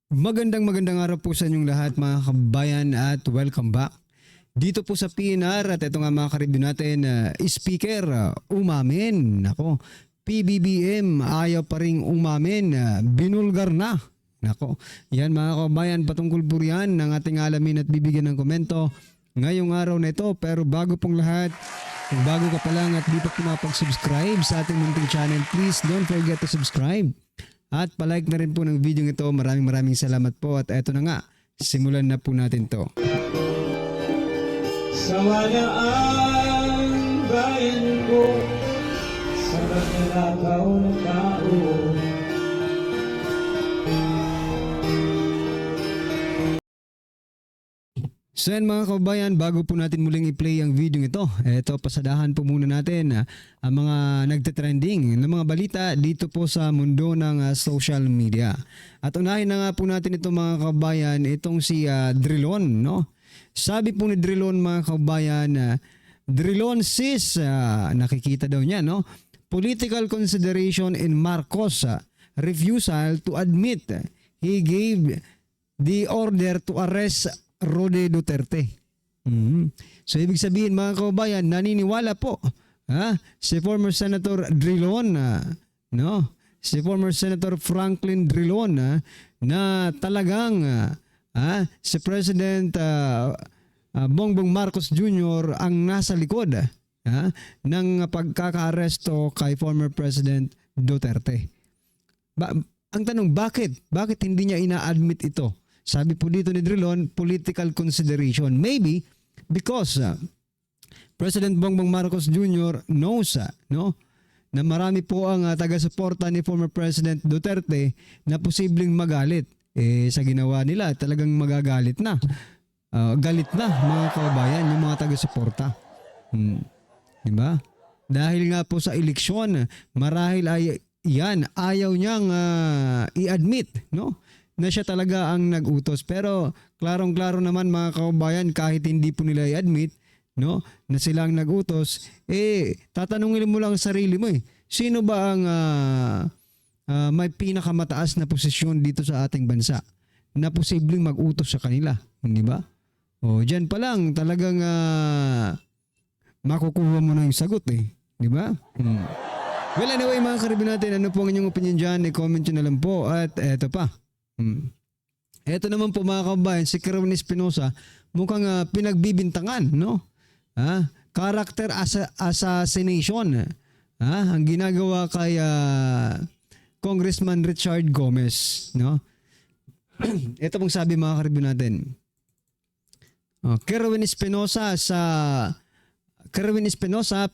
Magandang araw po sa inyong lahat mga kabayan at welcome back. Dito po sa PNR at ito nga mga karibyo natin, speaker, umamin. Nako, PBBM ayaw pa ring umamin, binulgar na. Nako, yan mga kabayan, patungkol po yan ng ating alamin at bibigyan ng komento ngayong araw na ito. Pero bago pong lahat, kung bago ka pa lang at di pa pinapag-subscribe sa ating munting channel, please don't forget to subscribe. At palike na rin po ng video ito. Maraming salamat po. At eto na nga, simulan na po natin to. Sawa na ang bayan ko sa pagnanakaw ng tao. So yan mga kabayan, bago po natin muling i-play ang video ito, eto pasadahan po muna natin ang mga nagte-trending ng mga balita dito po sa mundo ng social media. At unahin na nga po natin ito mga kabayan, itong si Drilon, no? Sabi po ni Drilon mga kabayan, Drilon sis, nakikita daw niya, no? Political consideration in Marcos refusal to admit he gave the order to arrest Rode Duterte. So ibig sabihin mga kababayan, naniniwala po si former Senator Drilon, no? Si former Senator Franklin Drilon na talagang si President Bongbong Marcos Jr. ang nasa likod ng pagkaka-aresto kay former President Duterte. Ang tanong, bakit? Bakit hindi niya ina-admit ito? Sabi po dito ni Drilon, political consideration. Maybe because President Bongbong Marcos Jr. knows no, na marami po ang taga-suporta ni former President Duterte na posibleng magalit. Sa ginawa nila, talagang magagalit na. Galit na mga kababayan, yung mga taga-suporta. Diba? Dahil nga po sa eleksyon, marahil ay yan, ayaw niyang i-admit, no? Na siya talaga ang nag-utos. Pero klarong-klaro naman mga kababayan, kahit hindi po nila i-admit, no, na sila ang nag-utos, tatanungin mo lang sarili mo sino ba ang may pinakamataas na posisyon dito sa ating bansa na posibleng mag-utos sa kanila, hindi ba? O diyan pa lang talagang makukuha mo na yung sagot di ba? Well anyway mga karibin natin, ano po ang inyong opinion dyan? I-comment nyo na lang po. At eto pa. Ito naman po mga kabayan, si Kerwin Espinosa mukhang pinagbibintangan, no? Character assassination. Ang ginagawa kay Congressman Richard Gomez, no? Ito pong sabi mga karibyo natin. Kerwin Espinosa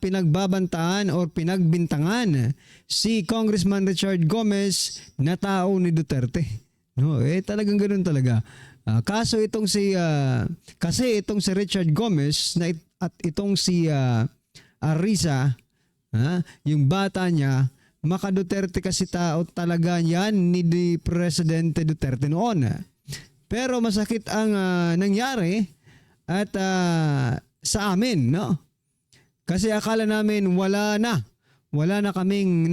pinagbabantaan or pinagbintangan si Congressman Richard Gomez na tao ni Duterte. No, talagang ganoon talaga. Kaso itong kasi itong si Richard Gomez at itong si Arisa, yung bata niya, maka Duterte kasi tao talaga yan ni Presidente Duterte noon. Pero masakit ang nangyari at sa amin, no? Kasi akala namin wala na kaming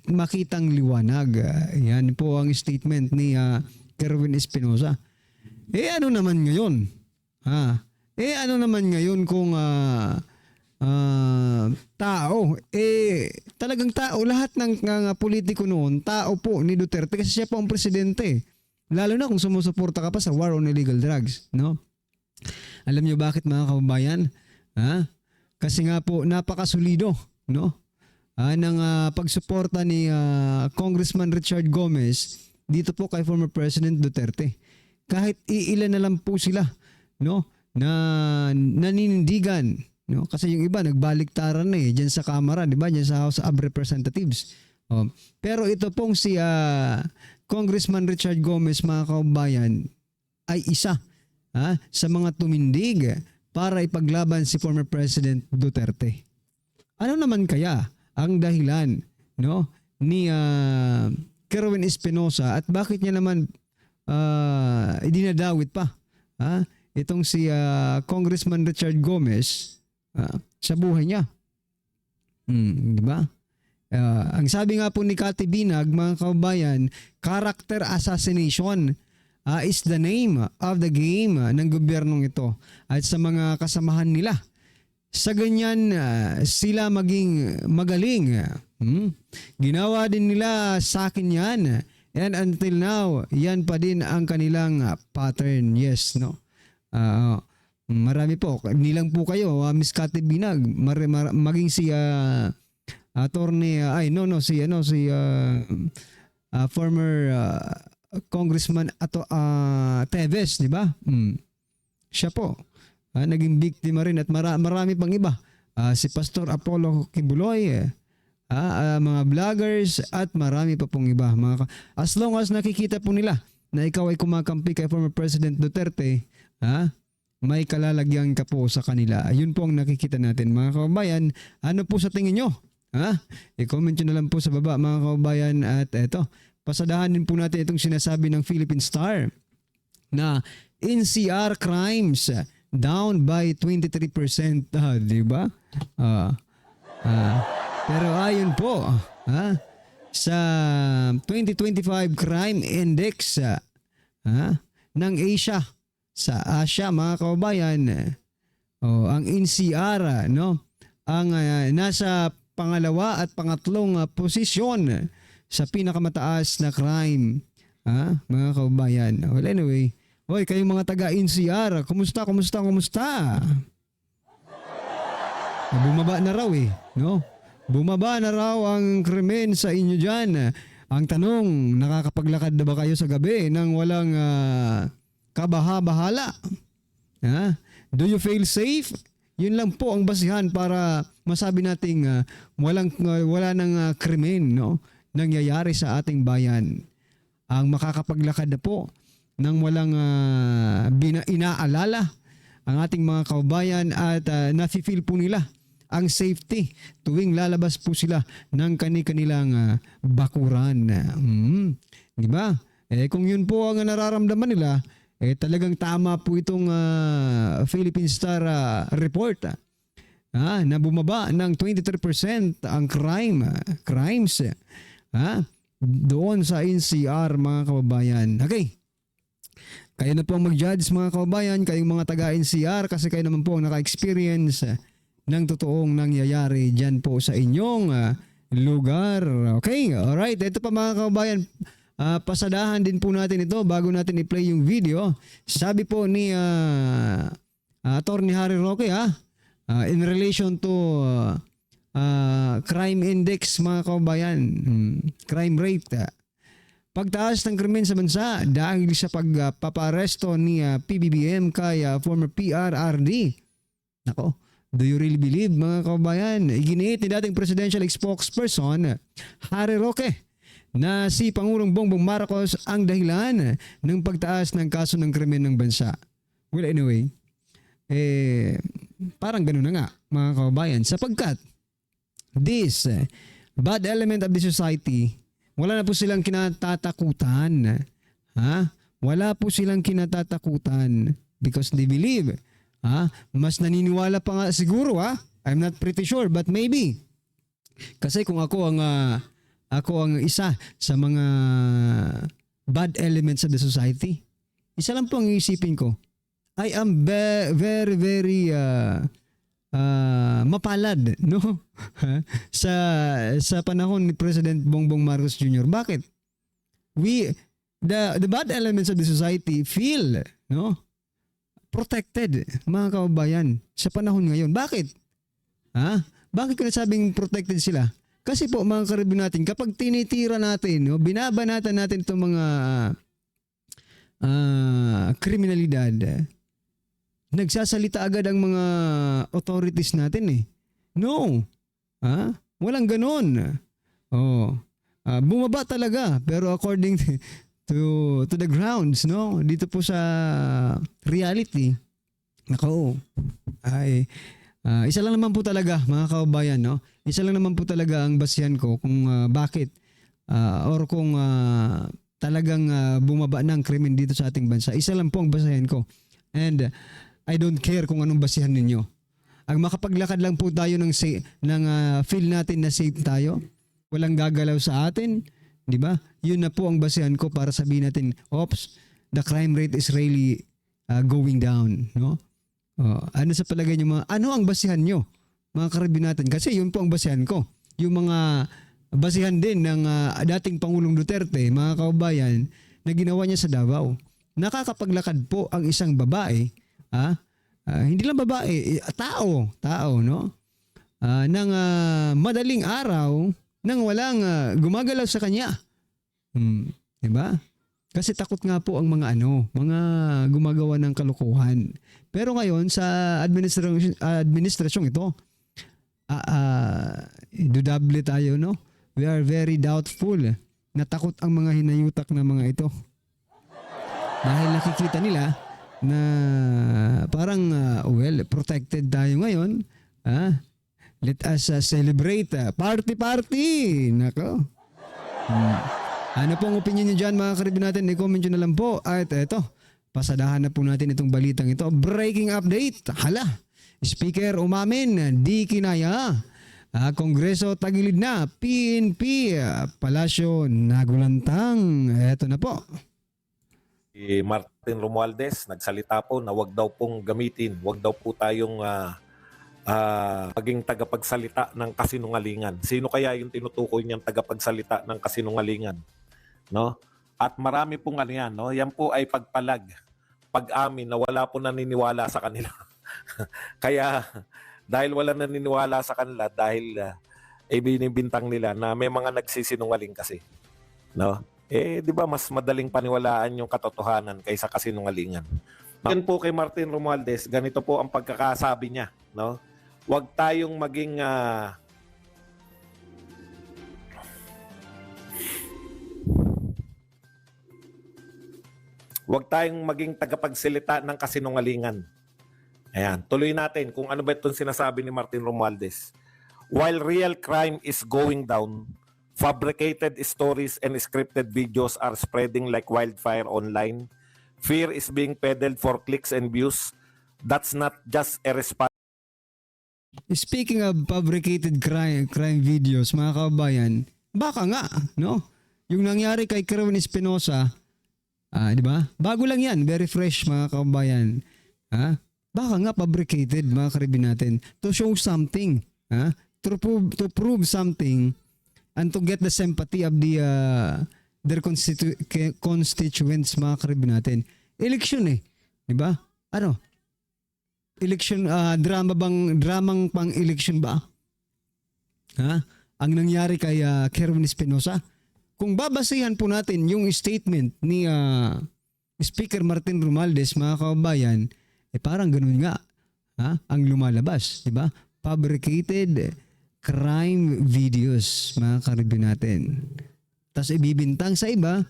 makitang liwanag. Yan po ang statement ni Kerwin Espinosa. Ano naman ngayon? Ano naman ngayon kung tao? Talagang tao. Lahat ng politiko noon, tao po ni Duterte kasi siya po ang presidente. Lalo na kung sumusuporta ka pa sa war on illegal drugs. No? Alam niyo bakit mga kababayan? Kasi nga po napakasulido, no? Ng pagsuporta ni Congressman Richard Gomez dito po kay former President Duterte. Kahit iilan na lang po sila, no, na naninindigan, no, kasi yung iba nagbaliktaran na diyan sa Kamara, di ba, diyan sa House of Representatives. Pero ito pong si Congressman Richard Gomez mga kababayan ay isa sa mga tumindig para ipaglaban si former President Duterte. Ano naman kaya ang dahilan, no, ni Kerwin Espinosa at bakit niya naman idinadawit pa itong si Congressman Richard Gomez sa buhay niya? Di ba? Ang sabi nga po ni Kati Binag, mga kababayan, character assassination is the name of the game ng gobyernong ito at sa mga kasamahan nila. Sa ganyan, sila maging magaling. Ginawa din nila sa akin yan. And until now, yan pa din ang kanilang pattern. Yes, no? Marami po. Nilang po kayo, Miss Kati Binag, maging si attorney, former Congressman Teves, di ba? Siya po. Naging biktima rin at marami pang iba. Si Pastor Apollo Kibuloy, mga vloggers at marami pa pong iba. As long as nakikita po nila na ikaw ay kumakampi kay former President Duterte, may kalalagyan ka po sa kanila. Yun po ang nakikita natin, mga kababayan. Ano po sa tingin nyo? I-comment nyo na lang po sa baba, mga kababayan. At eto, pasadahan din po natin itong sinasabi ng Philippine Star na NCR crimes down by 23%. Di ba? Pero ayon po sa 2025 Crime Index ng Asia, sa Asia, mga kababayan, ang NCR ang nasa pangalawa at pangatlong posisyon sa pinakamataas na crime, mga kababayan. Well, anyway, hoy, kayong mga taga-NCR, kumusta? Bumaba na raw no? Bumaba na raw ang krimen sa inyo dyan. Ang tanong, nakakapaglakad na ba kayo sa gabi nang walang kabaha-bahala? Do you feel safe? Yun lang po ang basihan para masabi nating wala nang krimen nangyayari sa ating bayan. Ang makakapaglakad na po nang walang inaalala ang ating mga kababayan at nafe-feel po nila ang safety tuwing lalabas po sila ng kanilang bakuran. Di ba? Kung yun po ang nararamdaman nila, talagang tama po itong Philippine Star report na bumaba ng 23% ang crimes doon sa NCR, mga kababayan. Okay. Kayo na po ang mag-judge, mga kababayan, kayong mga taga-NCR, kasi kayo naman po ang naka-experience ng totoong nangyayari dyan po sa inyong lugar. Okay, alright. Ito pa, mga kababayan, pasadahan din po natin ito bago natin i-play yung video. Sabi po ni Attorney Harry Roque in relation to crime index, mga kababayan, crime rate, pagtaas ng krimen sa bansa dahil sa pagpaparesto ni PBBM kay former PRRD. Nako, do you really believe, mga kababayan? Iginiit ni dating presidential spokesperson Harry Roque na si Pangulong Bongbong Marcos ang dahilan ng pagtaas ng kaso ng krimen ng bansa. Well, anyway, parang gano'n na nga, mga kababayan, sapagkat this bad element of the society, wala na po silang kinatatakutan. Wala po silang kinatatakutan because they believe. Mas naniniwala pa nga siguro, I'm not pretty sure, but maybe. Kasi kung ako ang isa sa mga bad elements of the society, isa lang po ang iisipin ko. I am very, very mapalad, no? sa panahon ni President Bongbong Marcos Jr. Bakit? The bad elements of the society feel, no, protected, mga kababayan, sa panahon ngayon. Bakit? Bakit ko nasabing protected sila? Kasi po, mga karibin natin, kapag tinitira natin, no, binabanatan natin itong mga kriminalidad, nagsasalita agad ang mga authorities natin No. Walang ganon. Bumaba talaga, pero according to the grounds, no? Dito po sa reality. Nako. Isa lang naman po talaga, mga kababayan, no? Isa lang naman po talaga ang basihan ko kung bakit or kung talagang bumaba ng krimen dito sa ating bansa. Isa lang po ang basihan ko. And I don't care kung anong basihan ninyo. Ang makapaglakad lang po tayo ng feel natin na safe tayo. walang gagalaw sa atin, 'di ba? Yun na po ang basehan ko para sabihin natin, oops, the crime rate is really going down, no? Ano sa palagay niyo ano ang basehan niyo, mga karibin natin? Kasi yun po ang basehan ko. Yung mga basehan din ng dating Pangulong Duterte, mga kababayan, na ginawa niya sa Davao. Nakakapaglakad po ang isang babae, hindi lang babae, tao, no? Ng madaling araw nang walang gumagalaw sa kanya. Diba? Kasi takot nga po ang mga mga gumagawa ng kalokohan. Pero ngayon sa administrasyong ito, dudable tayo, no? We are very doubtful. Natakot ang mga hinayutak na mga ito. Dahil nakikita nila na parang protected tayo ngayon. Let us celebrate. Party! Nako. Ano pong opinion niyo dyan, mga karibin natin? I-comment nyo na lang po. At eto, pasadahan na po natin itong balitang ito. Breaking update. Hala, Speaker umamin, di kinaya. Kongreso tagilid na. PNP, Palasyo nagulantang. Eto na po. Si Martin Romualdez nagsalita po na wag daw pong gamitin, wag daw po tayong maging tagapagsalita ng kasinungalingan. Sino kaya yung tinutukoy niyang tagapagsalita ng kasinungalingan? No? At marami pong yan, no? Yan po ay pag-amin na wala po naniniwala sa kanila. Kaya dahil wala naniniwala sa kanila, dahil binibintang nila na may mga nagsisinungaling kasi. No? Di ba mas madaling paniwalaan yung katotohanan kaysa kasinungalingan. Yan po kay Martin Romualdez, ganito po ang pagkakasabi niya, no? Huwag tayong maging tagapagsalita ng kasinungalingan. Ayan, tuloy natin kung ano ba itong sinasabi ni Martin Romualdez. While real crime is going down, fabricated stories and scripted videos are spreading like wildfire online. Fear is being peddled for clicks and views. That's not just a response. Speaking of fabricated crime videos, mga kababayan, baka nga, no? Yung nangyari kay Kerwin Espinosa, di ba? Bago lang yan, very fresh, mga kababayan. Baka nga fabricated, mga karibin natin, to show something, to prove something, and to get the sympathy of their constituents, mga karibin natin. Election di ba? Ano? Election, dramang pang-election ba? Ang nangyari kay Kerwin Espinosa. Kung babasihan po natin yung statement ni Speaker Martin Romualdez, mga kababayan, parang ganun nga ang lumalabas, di ba? Fabricated crime videos, mga karibin natin. Tapos ibibintang sa iba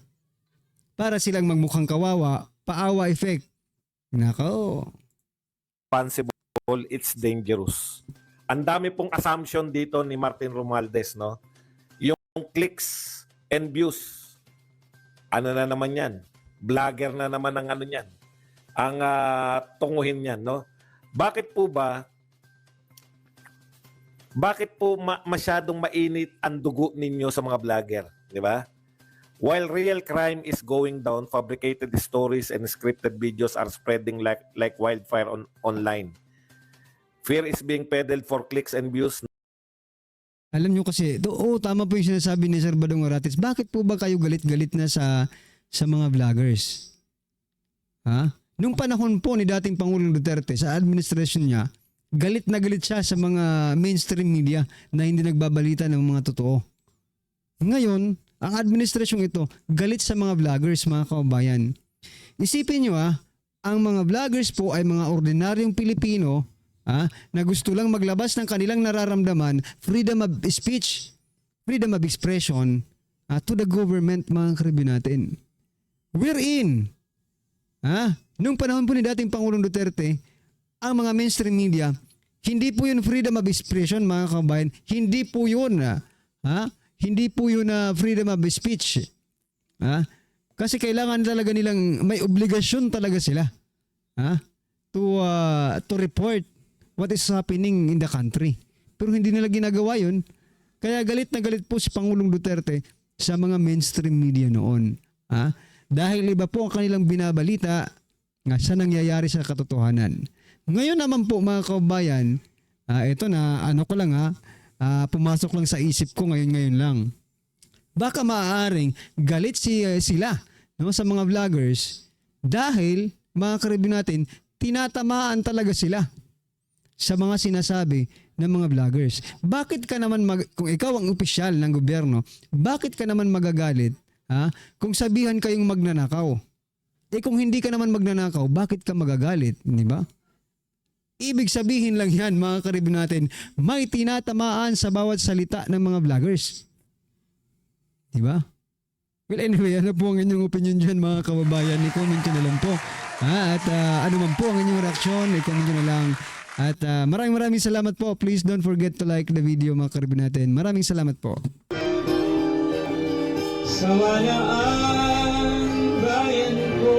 para silang magmukhang kawawa, paawa effect. Nako. Responsible, it's dangerous. Ang dami pong assumption dito ni Martin Romualdez, no? Yung clicks and views. Ano na naman yan? Vlogger na naman ang ano niyan. Ang tunguhin niyan, no? Bakit po masyadong mainit ang dugo ninyo sa mga vlogger, di ba? While real crime is going down, fabricated stories and scripted videos are spreading like wildfire online. Fear is being peddled for clicks and views. Alam nyo kasi, tama po yung sinasabi ni Sir Badong Orates. Bakit po ba kayo galit-galit na sa mga vloggers? Nung panahon po ni dating Pangulong Duterte, sa administration niya, galit na galit siya sa mga mainstream media na hindi nagbabalita ng mga totoo. Ngayon, ang administrasyong ito, galit sa mga vloggers, mga kababayan. Isipin nyo ang mga vloggers po ay mga ordinaryong Pilipino na gusto lang maglabas ng kanilang nararamdaman, freedom of speech, freedom of expression to the government, mga karibin natin. We're in. Nung panahon po ni dating Pangulong Duterte, ang mga mainstream media, hindi po yun freedom of expression, mga kababayan. Hindi po yun. Hindi po yun freedom of speech. Kasi kailangan talaga nilang, may obligasyon talaga sila to report what is happening in the country. Pero hindi nila ginagawa yun Kaya galit na galit po si Pangulong Duterte sa mga mainstream media noon. Dahil iba po ang kanilang binabalita nga sa nangyayari sa katotohanan. Ngayon naman po mga kababayan, ito na pumasok lang sa isip ko ngayon lang. Baka maaaring galit sila sa mga vloggers dahil mga karibin natin, tinatamaan talaga sila sa mga sinasabi ng mga vloggers. Bakit ka naman, kung ikaw ang opisyal ng gobyerno, bakit ka naman magagalit kung sabihan kayong magnanakaw? Kung hindi ka naman magnanakaw, bakit ka magagalit? Di ba? Ibig sabihin lang yan mga karibin natin, may tinatamaan sa bawat salita ng mga vloggers. Di ba? Well anyway, ano po ang inyong opinion dyan mga kababayan? I-comment nyo na lang po. At ano man po ang inyong reaksyon, i-comment nyo na lang. At maraming salamat po. Please don't forget to like the video mga karibin natin. Maraming salamat po. Sawala ang bayan ko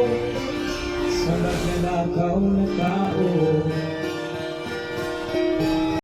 sa magnanakaw na tao.